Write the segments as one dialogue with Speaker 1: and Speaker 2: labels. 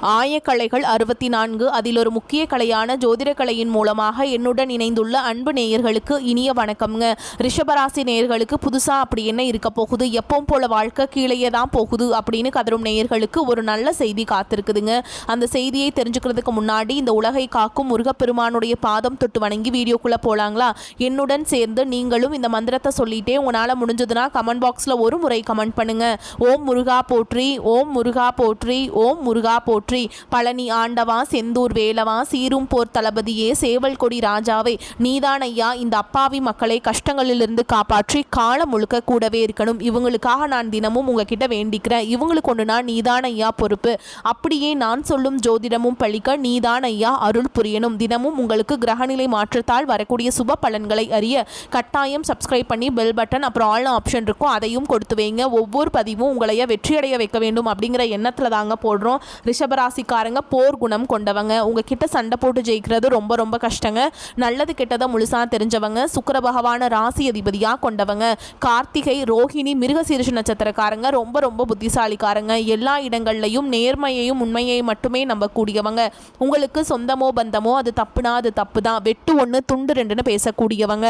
Speaker 1: ஆயக்கலைகள் 64 அதில் ஒரு முக்கிய கலையான ஜோதிடக்கலையின் மூலமாக என்னுடன் இணைந்துள்ள அன்பு நேயர்களுக்கு இனிய வணக்கம்ங்க. ரிஷபராசி நேயர்களுக்கு புதுசாக அப்படி என்ன இருக்க போகுது, எப்பவும் போல வாழ்க்கை கீழே தான் போகுது அப்படின்னு கதரும் நேயர்களுக்கு ஒரு நல்ல செய்தி காத்திருக்குதுங்க. அந்த செய்தியை தெரிஞ்சுக்கிறதுக்கு முன்னாடி இந்த உலகை காக்கும் முருகப்பெருமானுடைய பாதம் தொட்டு வணங்கி வீடியோக்குள்ளே போகலாங்களா? என்னுடன் சேர்ந்து நீங்களும் இந்த மந்திரத்தை சொல்லிட்டே உங்களால் முடிஞ்சதுன்னா கமெண்ட் பாக்ஸில் ஒரு முறை கமெண்ட் பண்ணுங்க. ஓம் முருகா போற்றி, ஓம் முருகா போற்றி, ஓம் முருகா போற்றி. பழனி ஆண்டவா, செந்தூர் வேலவா, சீரும் போர் தளபதியே, சேவல் கொடி ராஜாவே, நீதான் ஐயா இந்த அப்பாவி மக்களை கஷ்டங்களிலிருந்து காப்பாற்றி காலம் முழுக்க கூடவே இருக்கணும். இவங்களுக்காக நான் தினமும் உங்ககிட்ட வேண்டிக்கிறேன். இவங்களுக்கு ஒன்றுனா நீதான் ஐயா பொறுப்பு. அப்படியே நான் சொல்லும் ஜோதிடமும் பழிக்க நீதான் ஐயா அருள் புரியணும். தினமும் உங்களுக்கு கிரகநிலை மாற்றத்தால் வரக்கூடிய சுப பலன்களை அறிய கட்டாயம் சப்ஸ்கிரைப் பண்ணி பெல் பட்டன் அப்புறம் ஆல் ஆப்ஷன் இருக்கும், அதையும் கொடுத்து வைங்க. ஒவ்வொரு பதிவும் உங்களைய வெற்றியடைய வைக்க வேண்டும் அப்படிங்கிற எண்ணத்தில் தாங்க போடுறோம். ரிஷபராசிக்காரங்க போர் குணம் கொண்டவங்க. உங்ககிட்ட சண்டை போட்டு ஜெயிக்கிறது ரொம்ப ரொம்ப கஷ்டங்க. நல்லது கெட்டதை முழுசா தெரிஞ்சவங்க. சுக்கிர பகவான ராசி அதிபதியாக கொண்டவங்க. கார்த்திகை, ரோஹிணி, மிருகசீரிஷ நட்சத்திரக்காரங்க ரொம்ப ரொம்ப புத்திசாலிக்காரங்க. எல்லா இடங்கள்லையும் நேர்மையையும் உண்மையையும் மட்டுமே நம்பக்கூடியவங்க. உங்களுக்கு சொந்தமோ பந்தமோ அது தப்புனா அது தப்பு தான், வெட்டு ஒன்று துண்டு ரெண்டுன்னு பேசக்கூடியவங்க.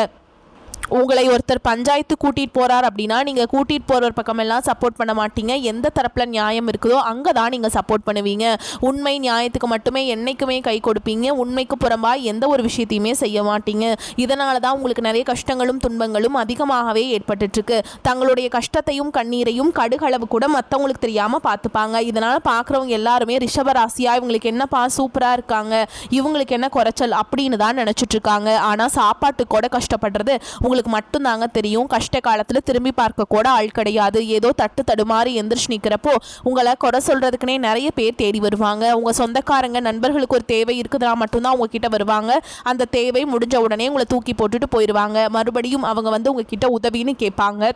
Speaker 1: உங்களை ஒருத்தர் பஞ்சாயத்து கூட்டிகிட்டு போகிறார் அப்படின்னா நீங்கள் கூட்டிகிட்டு போகிற பக்கமெல்லாம் சப்போர்ட் பண்ண மாட்டீங்க. எந்த தரப்பில் நியாயம் இருக்குதோ அங்கே தான் நீங்கள் சப்போர்ட் பண்ணுவீங்க. உண்மை நியாயத்துக்கு மட்டுமே என்றைக்குமே கை கொடுப்பீங்க. உண்மைக்கு புறம்பாக எந்த ஒரு விஷயத்தையுமே செய்ய மாட்டீங்க. இதனால தான் உங்களுக்கு நிறைய கஷ்டங்களும் துன்பங்களும் அதிகமாகவே ஏற்பட்டுருக்கு. தங்களுடைய கஷ்டத்தையும் கண்ணீரையும் கடுகளவு கூட மற்றவங்களுக்கு தெரியாமல் பார்த்துப்பாங்க. இதனால் பார்க்குறவங்க எல்லாருமே ரிஷபராசியா இவங்களுக்கு என்னப்பா சூப்பராக இருக்காங்க, இவங்களுக்கு என்ன குறைச்சல் அப்படின்னு தான் நினச்சிட்ருக்காங்க. ஆனால் சாப்பாட்டுக்கு கூட கஷ்டப்படுறது உங்களுக்கு மட்டும்தாங்க தெரியும். கஷ்ட காலத்தில் திரும்பி பார்க்க கூட ஆள் கிடையாது. ஏதோ தட்டு தடுமாறி எந்திரிச்சு நிற்கிறப்போ உங்களை குறை சொல்கிறதுக்குனே நிறைய பேர் தேடி வருவாங்க. உங்கள் சொந்தக்காரங்க நண்பர்களுக்கு ஒரு தேவை இருக்குதுன்னா மட்டும்தான் உங்ககிட்ட வருவாங்க. அந்த தேவை முடிஞ்ச உடனே உங்களை தூக்கி போட்டுட்டு போயிடுவாங்க. மறுபடியும் அவங்க வந்து உங்ககிட்ட உதவின்னு கேட்பாங்க.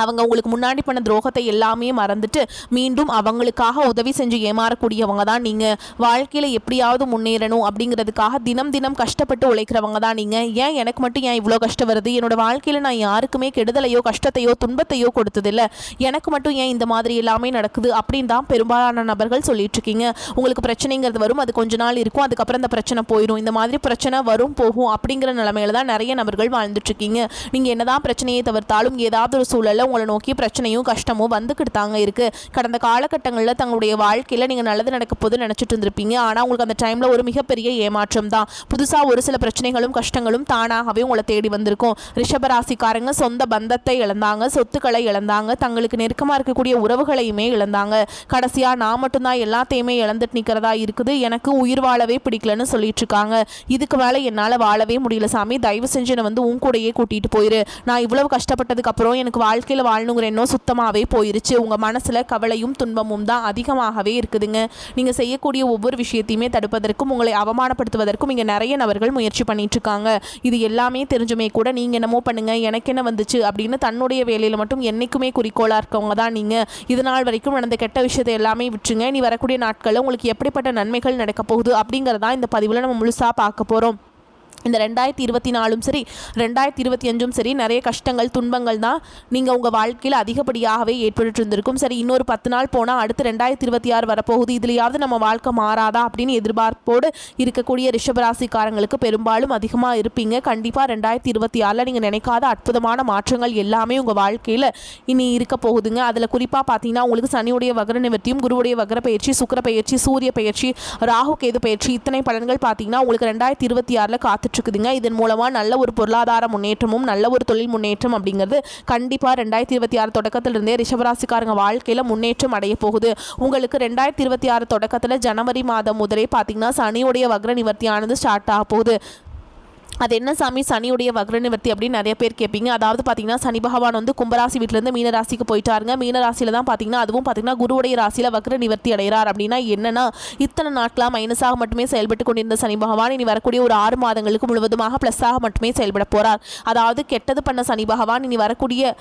Speaker 1: அவங்க உங்களுக்கு முன்னாடி பண்ண துரோகத்தை எல்லாமே மறந்துட்டு மீண்டும் அவங்களுக்காக உதவி செஞ்சு ஏமாறக்கூடியவங்க தான் நீங்கள். வாழ்க்கையில் எப்படியாவது முன்னேறணும் அப்படிங்கிறதுக்காக தினம் தினம் கஷ்டப்பட்டு உழைக்கிறவங்க தான் நீங்கள். ஏன் எனக்கு மட்டும் ஏன் இவ்வளோ கஷ்டம் வருது, என்னோடய வாழ்க்கையில் நான் யாருக்குமே கெடுதலையோ கஷ்டத்தையோ துன்பத்தையோ கொடுத்ததில்லை, எனக்கு மட்டும் ஏன் இந்த மாதிரி எல்லாமே நடக்குது அப்படின்னு தான் பெரும்பாலான நபர்கள் சொல்லிட்டுருக்கீங்க. உங்களுக்கு பிரச்சனைங்கிறது வரும், அது கொஞ்ச நாள் இருக்கும், அதுக்கப்புறம் இந்த பிரச்சனை போயிடும். இந்த மாதிரி பிரச்சனை வரும் போகும் அப்படிங்கிற நிலைமையில தான் நிறைய நபர்கள் வாழ்ந்துட்டுருக்கீங்க. நீங்கள் என்னதான் பிரச்சனையை தவிர்த்தாலும் ஏதாவது ஒரு சூழல் உங்களை நோக்கி பிரச்சனையும் கஷ்டமும் வந்துக்கிட்டு தாங்க இருக்குது. கடந்த காலகட்டங்களில் தங்களுடைய வாழ்க்கையில் நீங்கள் நல்லது நடக்க போது நினச்சிட்டு இருந்திருப்பீங்க. ஆனால் உங்களுக்கு அந்த டைமில் ஒரு மிகப்பெரிய ஏமாற்றம் தான். புதுசாக ஒரு சில பிரச்சனைகளும் கஷ்டங்களும் தானாகவே உங்களை தேடி வந்திருக்கும். ரிஷபராசிக்காரங்க சொந்த பந்தத்தை இழந்தாங்க, சொத்துக்களை இழந்தாங்க, தங்களுக்கு நெருக்கமாக இருக்கக்கூடிய உறவுகளையுமே இழந்தாங்க. கடைசியாக நான் மட்டும்தான் எல்லாத்தையுமே இழந்துட்டு நிற்கிறதா இருக்குது, எனக்கு உயிர் வாழவே பிடிக்கலன்னு சொல்லிட்டு இருக்காங்க. இதுக்கு மேலே என்னால் வாழவே முடியல சாமி, தயவு செஞ்சு என்னை வந்து உன் கூடையே கூட்டிகிட்டு போயிரு. நான் இவ்வளவு கஷ்டப்பட்டதுக்கு அப்புறம் எனக்கு வாழ்க்கையில் வாழணுங்கிற எண்ணம் சுத்தமாகவே போயிருச்சு. உங்கள் மனசில் கவலையும் துன்பமும் தான் அதிகமாகவே இருக்குதுங்க. நீங்கள் செய்யக்கூடிய ஒவ்வொரு விஷயத்தையுமே தடுப்பதற்கும் உங்களை அவமானப்படுத்துவதற்கும் இங்கே நிறைய நபர்கள் முயற்சி பண்ணிட்டு இருக்காங்க. இது எல்லாமே தெரிஞ்சுமே கூட நீங்கள் என்னமோ பண்ணுங்க எனக்கு என்ன வந்துச்சு அப்படின்னு தன்னுடைய வேலையில் மட்டும் என்றைக்குமே குறிக்கோளாக இருக்கவங்க தான் நீங்கள். இது நாள் வரைக்கும் நடந்த கெட்ட விஷயத்தை எல்லாமே விட்டுருங்க. நீ வரக்கூடிய நாட்களில் உங்களுக்கு எப்படிப்பட்ட நன்மைகள் நடக்க போகுது அப்படிங்கிறதா இந்த பதிவில் நம்ம முழுசாக பார்க்க போகிறோம். இந்த 2024 சரி 2025 சரி நிறைய கஷ்டங்கள் துன்பங்கள் தான் நீங்கள் உங்கள் வாழ்க்கையில் அதிகப்படியாகவே ஏற்பட்டு இருந்திருக்கும். சரி இன்னொரு 10 நாள் போனால் அடுத்து 2026 வரப்போகுது, இதுலையாவது நம்ம வாழ்க்கை மாறாதா அப்படின்னு எதிர்பார்ப்போடு இருக்கக்கூடிய ரிஷபராசிக்காரங்களுக்கு பெரும்பாலும் அதிகமாக இருப்பீங்க. கண்டிப்பாக 2026 நீங்கள் நினைக்காத அற்புதமான மாற்றங்கள் எல்லாமே உங்கள் வாழ்க்கையில் இனி இருக்க போகுதுங்க. அதில் குறிப்பாக பார்த்தீங்கன்னா உங்களுக்கு சனியுடைய வக்ர நிவர்த்தியும், குருவுடைய வக்ர பயிற்சி, சுக்கிர பயிற்சி, சூரிய பயிற்சி, ராகு கேது பயிற்சி, இத்தனை பலன்கள் பார்த்தீங்கன்னா உங்களுக்கு 2026 காத்து இருக்குதுங்க. இதன் மூலமா நல்ல ஒரு பொருளாதார முன்னேற்றமும் நல்ல ஒரு தொழில் முன்னேற்றம் அப்படிங்கிறது கண்டிப்பா 2026 தொடக்கத்திலிருந்தே ரிஷபராசிக்காரங்க வாழ்க்கையில முன்னேற்றம் அடைய போகுது. உங்களுக்கு 2026 தொடக்கத்தில் ஜனவரி மாதம் முதலே பார்த்தீங்கன்னா சனியுடைய வக்ர நிவர்த்தியானது ஸ்டார்ட் ஆக போகுது. அது என்ன சாமி சனியுடைய வக்ர நிவர்த்தி அப்படின்னு நிறைய பேர் கேட்பீங்க. அதாவது பார்த்தீங்கன்னா சனி பகவான் வந்து கும்பராசி வீட்டிலேருந்து மீனராசிக்கு போயிட்டாருங்க. மீனராசியில் தான் பார்த்தீங்கன்னா அதுவும் பார்த்தீங்கன்னா குருவுடைய ராசியில் வக்ர நிவர்த்தி அடைகிறார். அப்படின்னா என்னன்னா இத்தனை நாட்களாக மைனஸாக மட்டுமே செயல்பட்டு கொண்டிருந்த சனி பகவான் இனி வரக்கூடிய ஒரு 6 மாதங்களுக்கு முழுவதுமாக ப்ளஸ்ஸாக மட்டுமே செயல்பட போகிறார். அதாவது கெட்டது பண்ண சனி பகவான் இனி வரக்கூடிய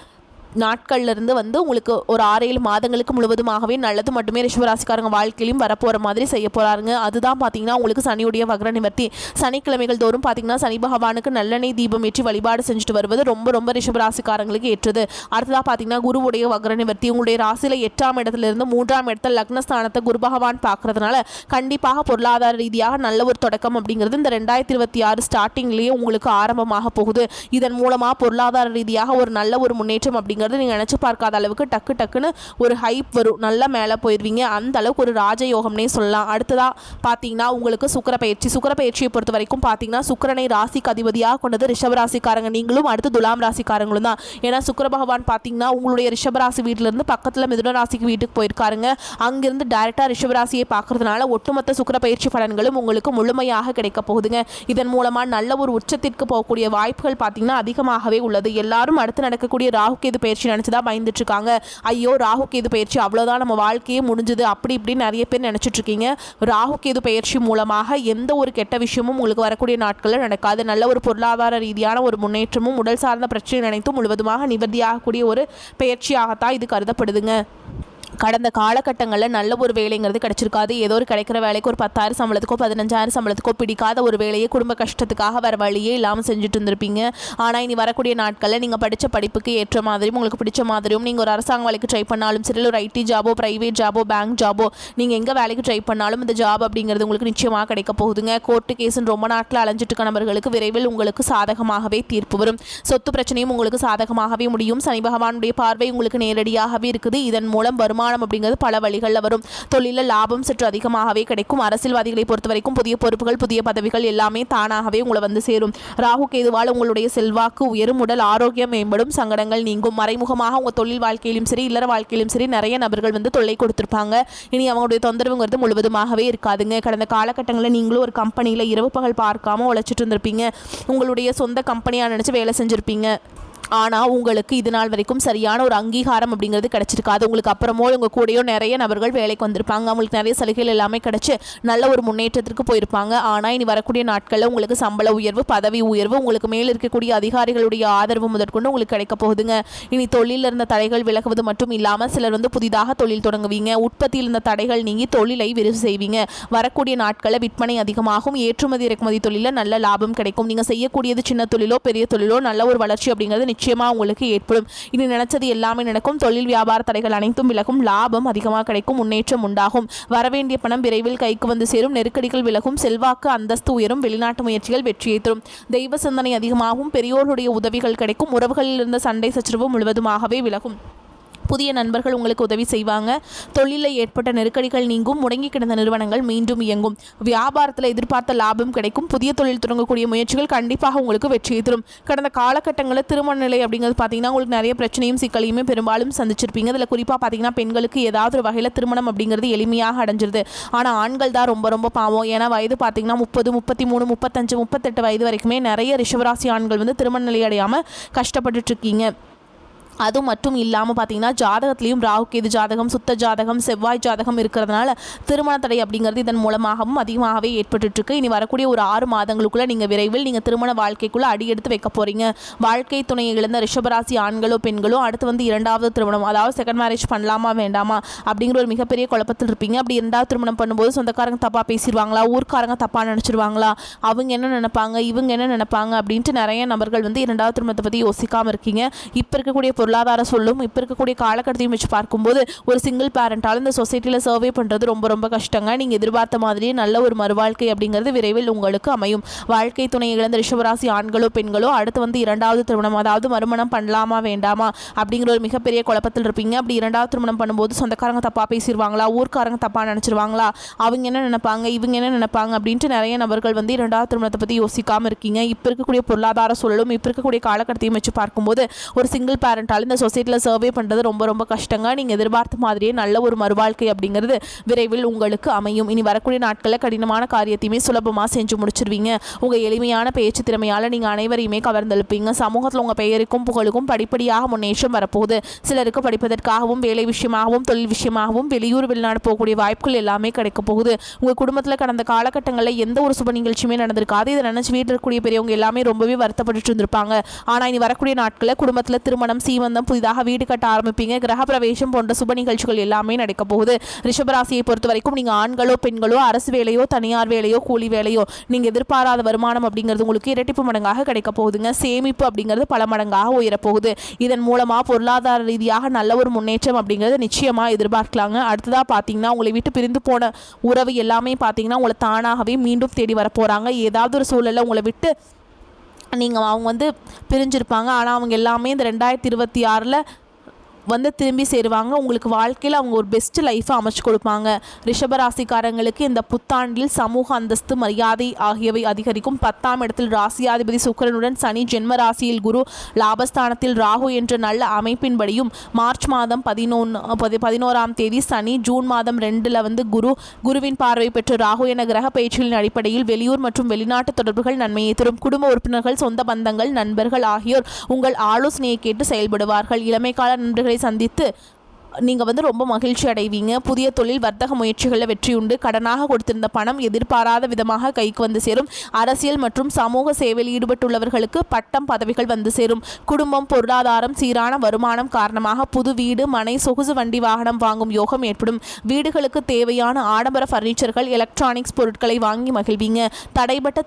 Speaker 1: நாட்கள்ல இருந்து வந்து உங்களுக்கு ஒரு 6-7 மாதங்களுக்கு முழுவதுமாகவே நல்லது மட்டுமே ரிஷபராசிக்காரங்க வாழ்க்கையிலும் வரப்போகிற மாதிரி செய்ய போகிறாருங்க. அதுதான் பார்த்தீங்கன்னா உங்களுக்கு சனியுடைய வக்ர நிவர்த்தி. சனிக்கிழமைகள் தோறும் பார்த்தீங்கன்னா சனி பகவானுக்கு நல்லெண்ணெய் தீபம் ஏற்றி வழிபாடு செஞ்சுட்டு வருவது ரொம்ப ரொம்ப ரிஷபராசிக்காரங்களுக்கு ஏற்றது. அடுத்ததாக பார்த்தீங்கன்னா குருவுடைய வக்ர நிவர்த்தி. உங்களுடைய ராசியில் 8ஆம் இடத்துலேருந்து 3ஆம் இடத்துல லக்னஸ்தானத்தை குரு பகவான் பார்க்கறதுனால கண்டிப்பாக பொருளாதார ரீதியாக நல்ல ஒரு தொடக்கம் அப்படிங்கிறது இந்த 2026 ஸ்டார்டிங்லேயே உங்களுக்கு ஆரம்பமாக போகுது. இதன் மூலமாக பொருளாதார ரீதியாக ஒரு நல்ல ஒரு முன்னேற்றம் அப்படிங்கிறது நீங்கள் நினச்சி பார்க்காத அளவுக்கு டக்குன்னு ஒரு ஹைப் வரும். நல்லா மேலே போயிடுவீங்க. அந்த அளவுக்கு ஒரு ராஜயோகம்னே சொல்லலாம். அடுத்ததாக பார்த்தீங்கன்னா உங்களுக்கு சுக்கிரப்பெயர்ச்சியை பொறுத்த வரைக்கும் பார்த்தீங்கன்னா சுக்கிரனை ராசிக்கு அதிபதியாக கொண்டது ரிஷபராசிக்காரங்க நீங்களும், அடுத்து துலாம் ராசிக்காரங்களும் தான். ஏன்னா சுக்கிர பகவான் பார்த்தீங்கன்னா உங்களுடைய ரிஷபராசி வீட்டிலிருந்து பக்கத்தில் மிதுன ராசிக்கு வீட்டுக்கு போயிருக்காருங்க. அங்கிருந்து டைரெக்டாக ரிஷபராசியை பார்க்கறதுனால ஒட்டுமொத்த சுக்கிரப்பெயர்ச்சி பலன்களும் உங்களுக்கு முழுமையாக கிடைக்க போகுதுங்க. இதன் மூலமாக நல்ல ஒரு உச்சத்திற்கு போகக்கூடிய வாய்ப்புகள் பார்த்தீங்கன்னா அதிகமாகவே உள்ளது. எல்லாரும் அடுத்து நடக்கக்கூடிய ராகுகேது பயிற்சி நினச்சிதான் பயந்துட்டு இருக்காங்க. ஐயோ ராகுகேது பயிற்சி அவ்வளோதான், நம்ம வாழ்க்கையே முடிஞ்சுது அப்படி இப்படின்னு நிறைய பேர் நினச்சிட்டு இருக்கீங்க. ராகுகேது பயிற்சி மூலமாக எந்த ஒரு கெட்ட விஷயமும் உங்களுக்கு வரக்கூடிய நாட்களில் நடக்காது. நல்ல ஒரு பொருளாதார ரீதியான ஒரு முன்னேற்றமும் உடல் சார்ந்த பிரச்சனை நினைத்தும் முழுவதுமாக நிவர்த்தியாகக்கூடிய ஒரு பயிற்சியாகத்தான் இது கருதப்படுதுங்க. கடந்த காலகட்டங்களில் நல்ல ஒரு வேலைங்கிறது கிடச்சிருக்காது. ஏதோ ஒரு கிடைக்கிற வேலைக்கு ஒரு 10,000 சம்பளத்துக்கோ 15,000 சம்பளத்துக்கோ பிடிக்காத ஒரு வேலையை குடும்ப கஷ்டத்துக்காக வேறு வழியே இல்லாமல் செஞ்சுட்டு இருந்திருப்பீங்க. ஆனால் இனி வரக்கூடிய நாட்களில் நீங்கள் படித்த படிப்புக்கு ஏற்ற மாதிரியும் உங்களுக்கு பிடிச்ச மாதிரியும் நீங்கள் ஒரு அரசாங்க வேலைக்கு ட்ரை பண்ணாலும் சரி, ஒரு ஐடி ஜாபோ, ப்ரைவேட் ஜாபோ, பேங்க் ஜாபோ, நீங்கள் எங்கே வேலைக்கு ட்ரை பண்ணாலும் இந்த ஜாப் அப்படிங்கிறது உங்களுக்கு நிச்சயமாக கிடைக்க போகுதுங்க. கோர்ட்டு கேஸுன்னு ரொம்ப நாட்டில் அலைஞ்சிட்டு இருக்க நபர்களுக்கு விரைவில் உங்களுக்கு சாதகமாகவே தீர்ப்பு வரும். சொத்து பிரச்சனையும் உங்களுக்கு சாதகமாகவே முடியும். சனி பகவானுடைய பார்வை உங்களுக்கு நேரடியாகவே இருக்குது. இதன் மூலம் வருமானம் அப்படிங்கிறது பல வழிகளில் வரும். தொழிலில் லாபம் சற்று அதிகமாகவே கிடைக்கும். அரசியல்வாதிகளை பொறுத்த வரைக்கும் புதிய பொறுப்புகள், புதிய பதவிகள் எல்லாமே தானாகவே உங்களை வந்து சேரும். ராகு கேதுவால் உங்களுடைய செல்வாக்கு உயரும், உடல் ஆரோக்கியம் மேம்படும், சங்கடங்கள் நீங்கும். மறைமுகமாக உங்கள் தொழில் வாழ்க்கையிலும் சரி, இல்லற வாழ்க்கையிலும் சரி நிறைய நபர்கள் வந்து தொல்லை கொடுத்திருப்பாங்க. இனி அவங்களுடைய தொந்தரவுங்கிறது முழுவதுமாகவே இருக்காதுங்க. கடந்த காலகட்டங்களில் நீங்களும் ஒரு கம்பெனியில் இரவு பகல் பார்க்காம உழைச்சிட்டு இருந்திருப்பீங்க. உங்களுடைய சொந்த கம்பெனியாக நினச்சி வேலை செஞ்சுருப்பீங்க. ஆனால் உங்களுக்கு இது நாள் வரைக்கும் சரியான ஒரு அங்கீகாரம் அப்படிங்கிறது கிடச்சிருக்காது. உங்களுக்கு அப்புறமோ உங்கள் கூடயோ நிறைய நபர்கள் வேலைக்கு வந்திருப்பாங்க. அவங்களுக்கு நிறைய சலுகைகள் எல்லாமே கிடச்சி நல்ல ஒரு முன்னேற்றத்திற்கு போயிருப்பாங்க. ஆனால் இனி வரக்கூடிய நாட்களில் உங்களுக்கு சம்பள உயர்வு, பதவி உயர்வு, உங்களுக்கு மேல் இருக்கக்கூடிய அதிகாரிகளுடைய ஆதரவு முதற்கொண்டு உங்களுக்கு கிடைக்க போகுதுங்க. இனி தொழிலில் இருந்த தடைகள் விலகுவது மட்டும் இல்லாமல் சிலர் வந்து புதிதாக தொழில் தொடங்குவீங்க. உற்பத்தியில் இருந்த தடைகள் நீங்கி தொழிலை விரிவு செய்வீங்க. வரக்கூடிய நாட்களில் விற்பனை அதிகமாகும். ஏற்றுமதி இறக்குமதி தொழிலில் நல்ல லாபம் கிடைக்கும். நீங்கள் செய்யக்கூடியது சின்ன தொழிலோ பெரிய தொழிலோ நல்ல ஒரு வளர்ச்சி அப்படிங்கிறது நிச்சயமாக உங்களுக்கு ஏற்படும். இனி நினைச்சது எல்லாமே நடக்கும். தொழில் வியாபார தடைகள் அனைத்தும் விலகும். லாபம் அதிகமாக கிடைக்கும். முன்னேற்றம் உண்டாகும். வரவேண்டிய பணம் விரைவில் கைக்கு வந்து சேரும். நெருக்கடிகள் விலகும். செல்வாக்கு அந்தஸ்து உயரும். வெளிநாட்டு முயற்சிகள் வெற்றியை தரும். தெய்வ சிந்தனை அதிகமாகும். பெரியோருடைய உதவிகள் கிடைக்கும். உறவுகளில் இருந்த சண்டை சச்சரவு முழுவதுமாகவே விலகும். புதிய நண்பர்கள் உங்களுக்கு உதவி செய்வாங்க. தொழிலில் ஏற்பட்ட நெருக்கடிகள் நீங்கும். முடங்கி கிடந்த நிறுவனங்கள் மீண்டும் இயங்கும். வியாபாரத்தில் எதிர்பார்த்த லாபம் கிடைக்கும். புதிய தொழில் தொடங்கக்கூடிய முயற்சிகள் கண்டிப்பாக உங்களுக்கு வெற்றியை தரும். கடந்த காலகட்டங்களில் திருமண நிலை அப்படிங்கிறது பார்த்தீங்கன்னா உங்களுக்கு நிறைய பிரச்சனையும் சிக்கலையுமே பெரும்பாலும் சந்திச்சிருப்பீங்க. அதில் குறிப்பாக பார்த்தீங்கன்னா பெண்களுக்கு ஏதாவது ஒரு வகையில் திருமணம் அப்படிங்கிறது எளிமையாக அடைஞ்சிருது. ஆனால் ஆண்கள் தான் ரொம்ப ரொம்ப பாவம். ஏன்னா வயது பார்த்தீங்கன்னா 30, 33, 35, 38 வயது வரைக்குமே நிறைய ரிஷபராசி ஆண்கள் வந்து திருமண நிலை அடையாமல் கஷ்டப்பட்டுட்டு இருக்கீங்க. அது மட்டும் இல்லாமல் பார்த்தீங்கன்னா ஜாதகத்திலையும் ராகுகேது ஜாதகம், சுத்த ஜாதகம், செவ்வாய் ஜாதகம் இருக்கிறதுனால திருமண தடை அப்படிங்கிறது இதன் மூலமாகவும் அதிகமாகவே ஏற்பட்டுருக்கு. இனி வரக்கூடிய ஒரு 6 மாதங்களுக்குள்ளே நீங்கள் விரைவில் நீங்கள் திருமண வாழ்க்கைக்குள்ளே அடியெடுத்து வைக்க போகிறீங்க. வாழ்க்கை துணையை இழந்த ரிஷபராசி ஆண்களோ பெண்களோ அடுத்து வந்து 2வது திருமணம், அதாவது செகண்ட் மேரேஜ் பண்ணலாமா வேண்டாமா அப்படிங்கிற ஒரு மிகப்பெரிய குழப்பத்தில் இருப்பீங்க. அப்படி 2வது திருமணம் பண்ணும்போது சொந்தக்காரங்க தப்பாக பேசிடுவாங்களா, ஊர்க்காரங்க தப்பாக நினச்சிடுவாங்களா, அவங்க என்ன நினைப்பாங்க, இவங்க என்ன நினைப்பாங்க அப்படின்ட்டு நிறைய நபர்கள் வந்து 2வது திருமணத்தை பற்றி யோசிக்காமல் இருக்கீங்க. இப்போ இருக்கக்கூடிய பொருளாதார சொல்லும் இப்போ இருக்கக்கூடிய காலகட்டத்தையும் வச்சு பார்க்கும்போது ஒரு சிங்கிள் பேரண்டால் இந்த சொசைட்டியில் சர்வே பண்ணுறது ரொம்ப ரொம்ப கஷ்டங்க. நீங்கள் எதிர்பார்த்த மாதிரியே நல்ல ஒரு மறுவாழ்க்கை அப்படிங்கிறது விரைவில் உங்களுக்கு அமையும். வாழ்க்கை துணை இழந்த ரிஷபராசி ஆண்களோ பெண்களோ அடுத்து வந்து 2வது திருமணம், அதாவது மறுமணம் பண்ணலாமா வேண்டாமா அப்படிங்கிற ஒரு மிகப்பெரிய குழப்பத்தில் இருப்பீங்க. அப்படி 2வது திருமணம் பண்ணும்போது சொந்தக்காரங்க தப்பாக பேசிடுவாங்களா, ஊர்க்காரங்க தப்பாக நினச்சிருவாங்களா, அவங்க என்ன நினைப்பாங்க, இவங்க என்ன நினைப்பாங்க அப்படின்ட்டு நிறைய நபர்கள் வந்து 2வது திருமணத்தை பற்றி யோசிக்காமல் இருக்கீங்க. இப்போ இருக்கக்கூடிய பொருளாதார சூழலும் இப்போ இருக்கக்கூடிய காலகட்டத்தையும் வச்சு பார்க்கும்போது ஒரு சிங்கிள் பேரண்டால் இந்த சொசைட்டியில் சர்வே பண்ணுறது ரொம்ப ரொம்ப கஷ்டங்க. நீங்கள் எதிர்பார்த்த மாதிரியே நல்ல ஒரு மறுவாழ்க்கை அப்படிங்கிறது விரைவில் உங்களுக்கு அமையும். இனி வரக்கூடிய நாட்களில் கடினமான காரியத்தையுமே சுலபமாக செஞ்சு முடிச்சிருவீங்க. உங்கள் எளிமையான பேச்சு திறமையால் நீங்கள் அனைவரையுமே கவர்ந்தெழுப்பீங்க. சமூகத்தில் உங்கள் பெயருக்கும் புகழுக்கும் படிப்படியாக முன்னேற்றம் வரப்போகுது. சிலருக்கு படிப்பதற்காகவும் வேலை விஷயமாகவும் தொழில் விஷயமாகவும் வெளியூர் வெளிநாடு போகக்கூடிய வாய்ப்புகள் எல்லாமே கிடைக்க போகுது. உங்கள் குடும்பத்தில் கடந்த காலகட்டங்களில் எந்த ஒரு சுப நிகழ்ச்சியுமே நடந்திருக்காது. இதை நினச்சி வீட்டில் இருக்கக்கூடிய பெரியவங்க எல்லாமே ரொம்பவே வருத்தப்பட்டு இருந்திருப்பாங்க. ஆனால் இனி வரக்கூடிய நாட்களில் குடும்பத்தில் திருமணம், சீமந்தம், வந்தம், புதிதாக வீடு கட்ட ஆரம்பிப்பீங்க. கிரகப்பிரவேசம் போன்ற சுப நிகழ்ச்சிகள் எல்லாமே நடக்க போகுது. ரிஷபராசியை பொறுத்த வரைக்கும் நீங்கள் ஆண்களோ பெண்களோ அரசு வேலையோ தனியார் வேலையோ கூலி வேலையோ நீங்கள் எதிர்பாராத வருமானம் அப்படிங்கிறது உங்களுக்கு இரட்டிப்பு மடங்காக கிடைக்க போகுதுங்க. சேமிப்பு அப்படிங்கிறது பல மடங்காக உயரப்போகுது. இதன் மூலமாக பொருளாதார ரீதியாக நல்ல ஒரு முன்னேற்றம் அப்படிங்கிறது நிச்சயமாக எதிர்பார்க்கலாங்க. அடுத்ததாக பார்த்தீங்கன்னா உங்களை விட்டு பிரிந்து போன உறவு எல்லாமே பார்த்தீங்கன்னா உங்களை தானாகவே மீண்டும் தேடி வரப்போகிறாங்க. ஏதாவது ஒரு சூழலில் உங்களை விட்டு அவங்க பிரிஞ்சிருப்பாங்க. ஆனால் அவங்க எல்லாமே இந்த 2026 திரும்பி சேருவாங்க. உங்களுக்கு வாழ்க்கையில் அவங்க ஒரு பெஸ்ட் லைஃப்பை அமைச்சு கொடுப்பாங்க. ரிஷபராசிக்காரங்களுக்கு இந்த புத்தாண்டில் சமூக அந்தஸ்து, மரியாதை ஆகியவை அதிகரிக்கும். 10ஆம் இடத்தில் ராசியாதிபதி சுக்கிரனுடன் சனி, ஜென்ம ராசியில் குரு, லாபஸ்தானத்தில் ராகு என்ற நல்ல அமைப்பின்படியும் மார்ச் மாதம் 11ஆம் தேதி சனி, ஜூன் மாதம் 2 குருவின் பார்வை பெற்ற ராகு என கிரக பயிற்சிகளின் அடிப்படையில் வெளியூர் மற்றும் வெளிநாட்டு தொடர்புகள் நன்மையை தரும். குடும்ப உறுப்பினர்கள், சொந்த பந்தங்கள், நண்பர்கள் ஆகியோர் உங்கள் ஆலோசனையை கேட்டு செயல்படுவார்கள். இளமைக்கால நண்பர்களை சந்தித்து நீங்கள் ரொம்ப மகிழ்ச்சி அடைவீங்க. புதிய தொழில் வர்த்தக முயற்சிகளில் வெற்றி உண்டு. கடனாக கொடுத்திருந்த பணம் எதிர்பாராத விதமாக கைக்கு வந்து சேரும். அரசியல் மற்றும் சமூக சேவையில் ஈடுபட்டுள்ளவர்களுக்கு பட்டம், பதவிகள் வந்து சேரும். குடும்பம், பொருளாதாரம், சீரான வருமானம் காரணமாக புது வீடு, மனை, சொகுசு வண்டி, வாகனம் வாங்கும் யோகம் ஏற்படும். வீடுகளுக்கு தேவையான ஆடம்பர பர்னிச்சர்கள், எலக்ட்ரானிக்ஸ் பொருட்களை வாங்கி மகிழ்வீங்க. தடைபட்ட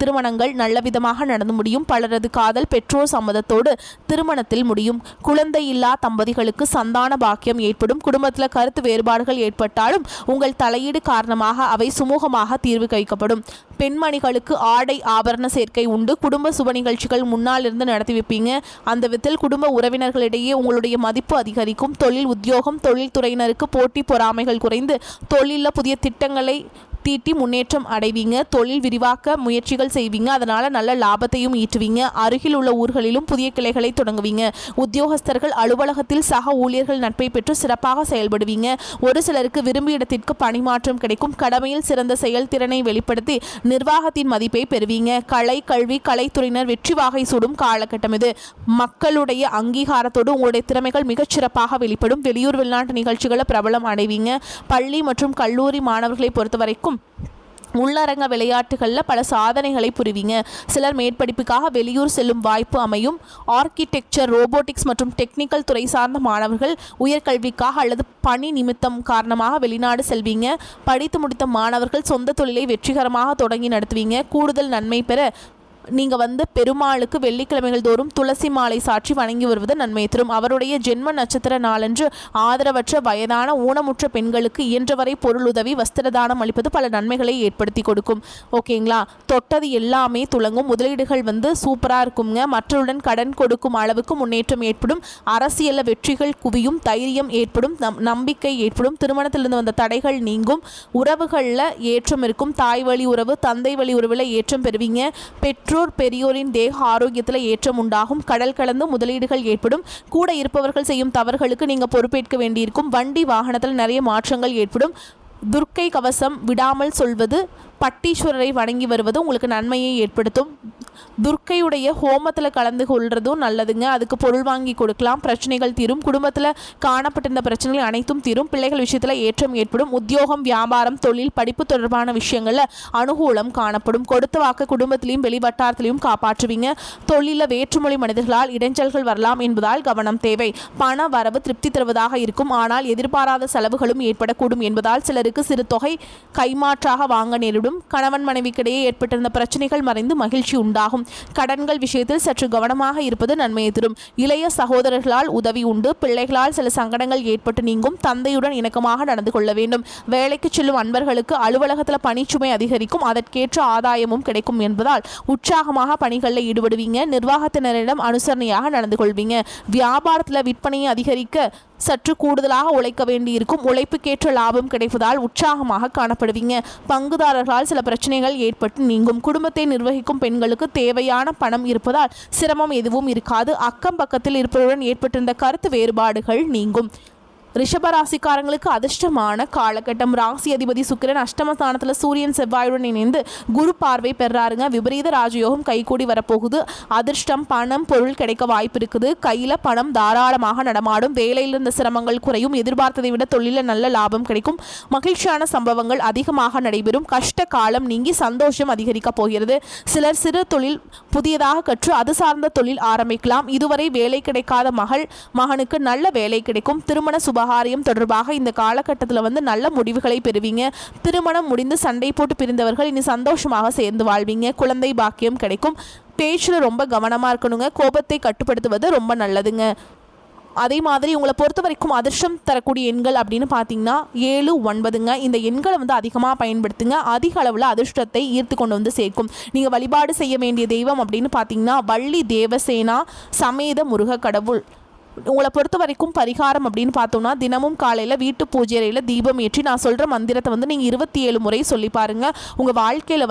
Speaker 1: திருமணங்கள் நல்ல விதமாக நடந்து முடியும். பலரது காதல் பெற்றோர் சம்மதத்தோடு திருமணத்தில் முடியும். குழந்தை இல்லா தம்பதிகளுக்கு சந்தான பாக்கியம் ஏற்படும். குடும்பத்தில் கருத்து வேறுபாடுகள் ஏற்பட்டாலும் உங்கள் தலையீடு காரணமாக அவை சுமூகமாக தீர்வு வைக்கப்படும். பெண்மணிகளுக்கு ஆடை ஆபரண சேர்க்கை உண்டு. குடும்ப சுப நிகழ்ச்சிகள் முன்னால் இருந்து நடத்தி வைப்பீங்க. அந்த விதத்தில் குடும்ப உறவினர்களிடையே உங்களுடைய மதிப்பு அதிகரிக்கும். தொழில், உத்தியோகம், தொழில்துறையினருக்கு போட்டி பொறாமைகள் குறைந்து தொழிலில் புதிய திட்டங்களை தீட்டி முன்னேற்றம் அடைவீங்க. தொழில் விரிவாக்க முயற்சிகள் செய்வீங்க. அதனால் நல்ல லாபத்தையும் ஈட்டுவீங்க. அருகில் உள்ள ஊர்களிலும் புதிய கிளைகளை தொடங்குவீங்க. உத்தியோகஸ்தர்கள் அலுவலகத்தில் சக ஊழியர்கள் நட்பை பெற்று சிறப்பாக செயல்படுவீங்க. ஒரு சிலருக்கு விரும்பிய இடத்திற்கு பணிமாற்றம் கிடைக்கும். கடமையில் சிறந்த செயல்திறனை வெளிப்படுத்தி நிர்வாகத்தின் மதிப்பை பெறுவீங்க. கலை, கல்வி, கலைத்துறையினர் வெற்றி வாகை சூடும் காலகட்டம் இது. மக்களுடைய அங்கீகாரத்தோடு உங்களுடைய திறமைகள் மிகச்சிறப்பாக வெளிப்படும். வெளியூர், வெளிநாட்டு நிகழ்ச்சிகளை பிரபலம் அடைவீங்க. பள்ளி மற்றும் கல்லூரி மாணவர்களை பொறுத்தவரைக்கும் உள்ளரங்க விளையாட்டுகளில் பல சாதனைகளை புரிவீங்க. சிலர் மேற்படிப்புக்காக வெளியூர் செல்லும் வாய்ப்பு அமையும். ஆர்கிடெக்சர், ரோபோட்டிக்ஸ் மற்றும் டெக்னிக்கல் துறை சார்ந்த மாணவர்கள் உயர்கல்விக்காக அல்லது பணி நிமித்தம் காரணமாக வெளிநாடு செல்வீங்க. படித்து முடித்த மாணவர்கள் சொந்த தொழிலை வெற்றிகரமாக தொடங்கி நடத்துவீங்க. கூடுதல் நன்மை பெற நீங்கள் பெருமாளுக்கு வெள்ளிக்கிழமைகள் தோறும் துளசி மாலை சாற்றி வணங்கி வருவது நன்மை தரும். அவருடைய ஜென்ம நட்சத்திர நாளன்று ஆதரவற்ற, வயதான, ஊனமுற்ற பெண்களுக்கு இயன்றவரை பொருளுதவி, வஸ்திரதானம் அளிப்பது பல நன்மைகளை ஏற்படுத்தி கொடுக்கும். ஓகேங்களா? தொட்டது எல்லாமே துலங்கும். முதலீடுகள் சூப்பராக இருக்குங்க. மற்றவருடன் கடன் கொடுக்கும் அளவுக்கு முன்னேற்றம் ஏற்படும். அரசியலில் வெற்றிகள் குவியும். தைரியம் ஏற்படும். நம்பிக்கை ஏற்படும். திருமணத்திலிருந்து வந்த தடைகள் நீங்கும். உறவுகளில் ஏற்றம் இருக்கும். தாய் வழி உறவு, தந்தை வழி உறவில் ஏற்றம் பெறுவீங்க. பெற்றோர், பெரியோரின் தேக ஆரோக்கியத்தில் ஏற்றம் உண்டாகும். கடல் கலந்து முதலீடுகள் ஏற்படும். கூட இருப்பவர்கள் செய்யும் தவறுகளுக்கு நீங்கள் பொறுப்பேற்க வேண்டியிருக்கும். வண்டி வாகனத்தில் நிறைய மாற்றங்கள் ஏற்படும். துர்க்கை கவசம் விடாமல் சொல்வது, பட்டீஸ்வரரை வணங்கி வருவது உங்களுக்கு நன்மையை ஏற்படுத்தும். துர்க்கையுடைய ஹோமத்தில் கலந்து கொள்றதும் நல்லதுங்க. அதுக்கு பொருள் வாங்கி கொடுக்கலாம். பிரச்சனைகள் தீரும். குடும்பத்தில் காணப்பட்டிருந்த பிரச்சனைகள் அனைத்தும் தீரும். பிள்ளைகள் விஷயத்தில் ஏற்றம் ஏற்படும். உத்தியோகம், வியாபாரம், தொழில், படிப்பு தொடர்பான விஷயங்களில் அனுகூலம் காணப்படும். கொடுத்த வாக்கு குடும்பத்திலையும் வெளிவட்டாரத்திலையும் காப்பாற்றுவீங்க. தொழிலில் வேற்றுமொழி மனிதர்களால் இடைஞ்சல்கள் வரலாம் என்பதால் கவனம் தேவை. பண வரவு திருப்தி தருவதாக இருக்கும். ஆனால் எதிர்பாராத செலவுகளும் ஏற்படக்கூடும் என்பதால் சிலருக்கு சிறு தொகை கைமாற்றாக வாங்க நேரிடும். கணவன் மனைவிக்கிடையே ஏற்பட்டிருந்த பிரச்சனைகள் மறைந்து மகிழ்ச்சி உண்டாகும். கடன்கள் விஷயத்தில் சற்று கவனமாக இருப்பது நன்மையை தரும். இளைய சகோதரர்களால் உதவி உண்டு. பிள்ளைகளால் சில சங்கடங்கள் ஏற்பட்டு நீங்கும். தந்தையுடன் இணக்கமாக நடந்து கொள்ள வேண்டும். வேலைக்கு செல்லும் அன்பர்களுக்கு அலுவலகத்தில் பணிச்சுமை அதிகரிக்கும். அதற்கேற்ற ஆதாயமும் கிடைக்கும் என்பதால் உற்சாகமாக பணிகளில் ஈடுபடுவீங்க. நிர்வாகத்தினரிடம் அனுசரணையாக நடந்து கொள்வீங்க. வியாபாரத்தில் விற்பனையை அதிகரிக்க சற்று கூடுதலாக உழைக்க வேண்டியிருக்கும். உழைப்புக்கேற்ற லாபம் கிடைப்பதால் உற்சாகமாக காணப்படுவீங்க. பங்குதாரர்களால் சில பிரச்சனைகள் ஏற்பட்டு நீங்கும். குடும்பத்தை நிர்வகிக்கும் பெண்களுக்கு தேவையான பணம் இருப்பதால் சிரமம் எதுவும் இருக்காது. அக்கம் பக்கத்தில் இருப்பவருடன் ஏற்பட்டிருந்த கருத்து வேறுபாடுகள் நீங்கும். ரிஷபராசிக்காரங்களுக்கு அதிர்ஷ்டமான காலகட்டம். ராசி அதிபதி சுக்கிரன் அஷ்டமஸ்தானத்தில் சூரியன் செவ்வாயுடன் இணைந்து குரு பார்வை பெறாருங்க. விபரீத ராஜயோகம் கைகூடி வரப்போகுது. அதிர்ஷ்டம், பணம், பொருள் கிடைக்க வாய்ப்பு இருக்குது. கையில் பணம் தாராளமாக நடமாடும். வேலையில் இருந்த சிரமங்கள் குறையும். எதிர்பார்த்ததை விட தொழிலில் நல்ல லாபம் கிடைக்கும். மகிழ்ச்சியான சம்பவங்கள் அதிகமாக நடைபெறும். கஷ்ட காலம் நீங்கி சந்தோஷம் அதிகரிக்க போகிறது. சிலர் சிறு தொழில் புதியதாக கற்று அது சார்ந்த தொழில் ஆரம்பிக்கலாம். இதுவரை வேலை கிடைக்காத மகனுக்கு நல்ல வேலை கிடைக்கும். திருமண சுபகாரியம் தொடர்பாக இந்த காலகட்டத்தில் நல்ல முடிவுகளை பெறுவீங்க. திருமணம் முடிந்து சண்டை போட்டு பிரிந்தவர்கள் இனி சந்தோஷமாக சேர்ந்து வாழ்வீங்க. குழந்தை பாக்கியம் கிடைக்கும். பேச்சில் ரொம்ப கவனமாக இருக்கணுங்க. கோபத்தை கட்டுப்படுத்துவது ரொம்ப நல்லதுங்க. அதே மாதிரி உங்களை பொறுத்த வரைக்கும் அதிர்ஷ்டம் தரக்கூடிய எண்கள் அப்படின்னு பார்த்தீங்கன்னா 7, 9ங்க. இந்த எண்களை அதிகமாக பயன்படுத்துங்க. அதிக அளவில் அதிர்ஷ்டத்தை ஈர்த்து கொண்டு சேர்க்கும். நீங்கள் வழிபாடு செய்ய வேண்டிய தெய்வம் அப்படின்னு பார்த்தீங்கன்னா வள்ளி தேவசேனா சமேத முருக கடவுள். உங்களை பொறுத்த வரைக்கும் பரிகாரம் அப்படின்னு பார்த்தோம்னா தினமும் காலையில் வீட்டு பூஜை அறையில் தீபம் ஏற்றி நான் சொல்கிற மந்திரத்தை நீங்கள் 27 முறை சொல்லி பாருங்கள். உங்கள் வாழ்க்கையில்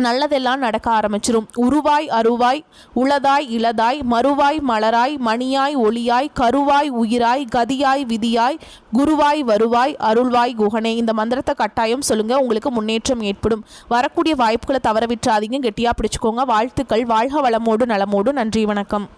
Speaker 1: நல்லதெல்லாம் நடக்க ஆரம்பிச்சிடும். உருவாய் அருவாய் உளதாய் இளதாய் மறுவாய் மலராய் மணியாய் ஒளியாய் கருவாய் உயிராய் கதியாய் விதியாய் குருவாய் வருவாய் அருள்வாய் குகனே. இந்த மந்திரத்தை கட்டாயம் சொல்லுங்கள். உங்களுக்கு முன்னேற்றம் ஏற்படும். வரக்கூடிய வாய்ப்புகளை தவற விட்டுறாதீங்க. கெட்டியாக பிடிச்சிக்கோங்க. வாழ்த்துக்கள். வாழ்க வளமோடு நலமோடு. நன்றி, வணக்கம்.